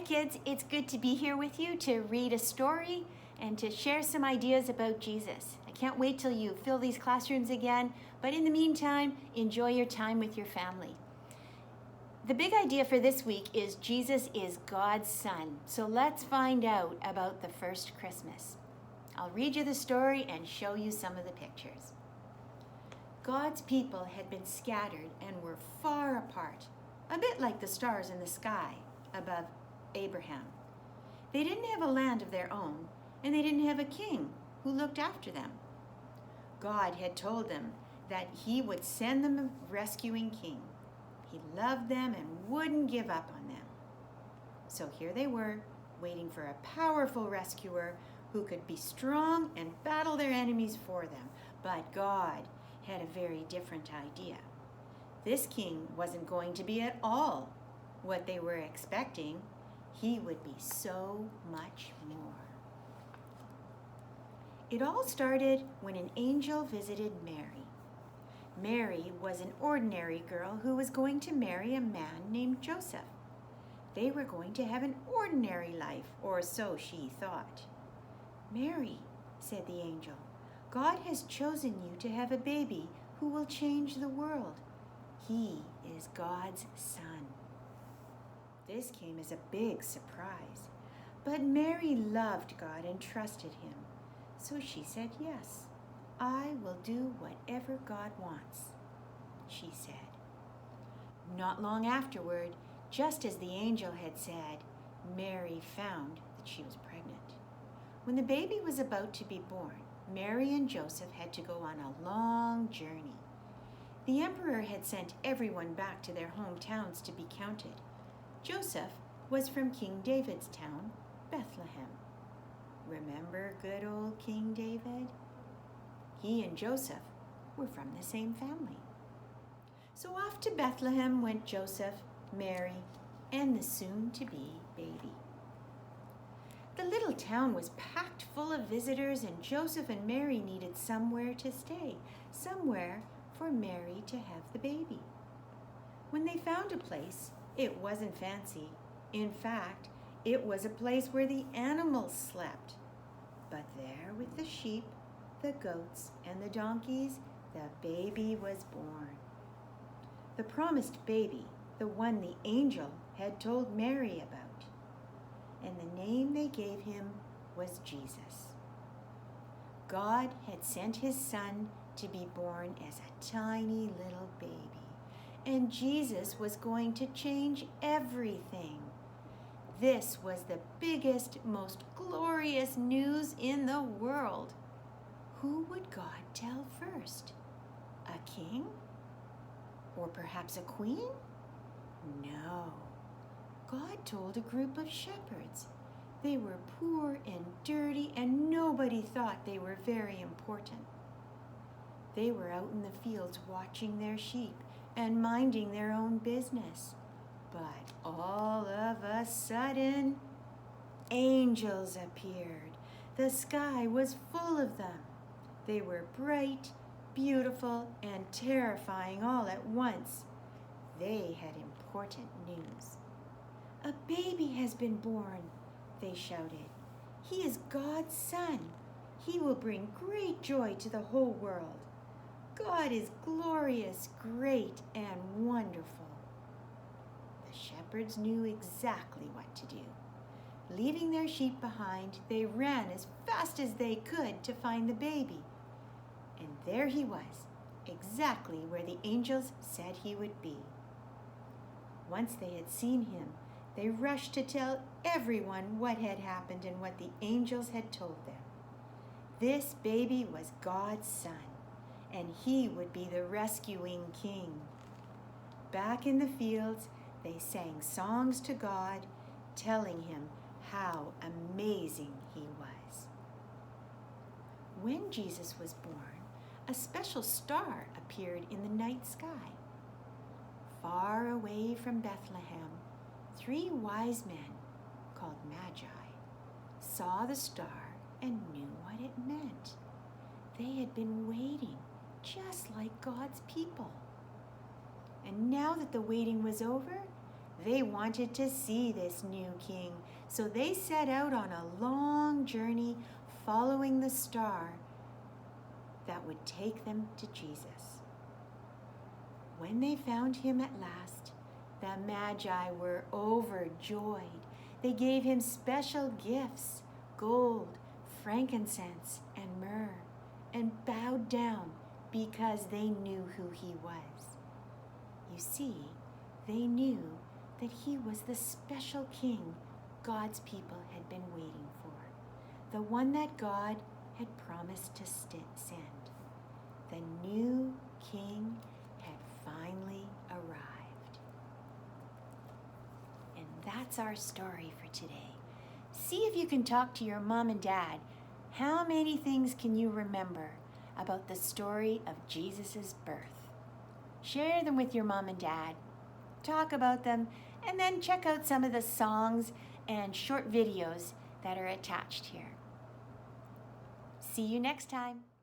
kids, it's good to be here with you to read a story and to share some ideas about Jesus. I can't wait till you fill these classrooms again, but in the meantime, enjoy your time with your family. The big idea for this week is Jesus is God's Son, so let's find out about the first Christmas. I'll read you the story and show you some of the pictures. God's people had been scattered and were far apart, a bit like the stars in the sky above Abraham. They didn't have a land of their own, and they didn't have a king who looked after them. God had told them that he would send them a rescuing king. He loved them and wouldn't give up on them. So here they were, waiting for a powerful rescuer who could be strong and battle their enemies for them. But God had a very different idea. This king wasn't going to be at all what they were expecting. He would be so much more. It all started when an angel visited Mary. Mary was an ordinary girl who was going to marry a man named Joseph. They were going to have an ordinary life, or so she thought. "Mary," said the angel, "God has chosen you to have a baby who will change the world. He is God's Son." This came as a big surprise, but Mary loved God and trusted him, so she said, "Yes, I will do whatever God wants," she said. Not long afterward, just as the angel had said, Mary found that she was pregnant. When the baby was about to be born, Mary and Joseph had to go on a long journey. The emperor had sent everyone back to their hometowns to be counted. Joseph was from King David's town, Bethlehem. Remember good old King David? He and Joseph were from the same family. So off to Bethlehem went Joseph, Mary, and the soon-to-be baby. The little town was packed full of visitors, and Joseph and Mary needed somewhere to stay, somewhere for Mary to have the baby. When they found a place, it wasn't fancy. In fact, it was a place where the animals slept. But there with the sheep, the goats, and the donkeys, the baby was born. The promised baby, the one the angel had told Mary about. And the name they gave him was Jesus. God had sent his son to be born as a tiny little baby, and Jesus was going to change everything. This was the biggest, most glorious news in the world. Who would God tell first? A king? Or perhaps a queen? No. God told a group of shepherds. They were poor and dirty, and nobody thought they were very important. They were out in the fields watching their sheep and minding their own business. But all of a sudden, angels appeared. The sky was full of them. They were bright, beautiful, and terrifying all at once. They had important news. "A baby has been born," they shouted. "He is God's Son. He will bring great joy to the whole world. God is glorious, great, and wonderful." The shepherds knew exactly what to do. Leaving their sheep behind, they ran as fast as they could to find the baby. And there he was, exactly where the angels said he would be. Once they had seen him, they rushed to tell everyone what had happened and what the angels had told them. This baby was God's Son, and he would be the rescuing king. Back in the fields, they sang songs to God, telling him how amazing he was. When Jesus was born, a special star appeared in the night sky. Far away from Bethlehem, 3 wise men, called Magi, saw the star and knew what it meant. They had been waiting, just like God's people. And now that the waiting was over, They wanted to see this new king, so they set out on a long journey following the star that would take them to Jesus. When they found him at last, the Magi were overjoyed. They gave him special gifts, gold, frankincense, and myrrh, and bowed down because they knew who he was. You see, they knew that he was the special king God's people had been waiting for, the one that God had promised to send. The new king had finally arrived. And that's our story for today. See if you can talk to your mom and dad. How many things can you remember about the story of Jesus' birth? Share them with your mom and dad. Talk about them, and then check out some of the songs and short videos that are attached here. See you next time.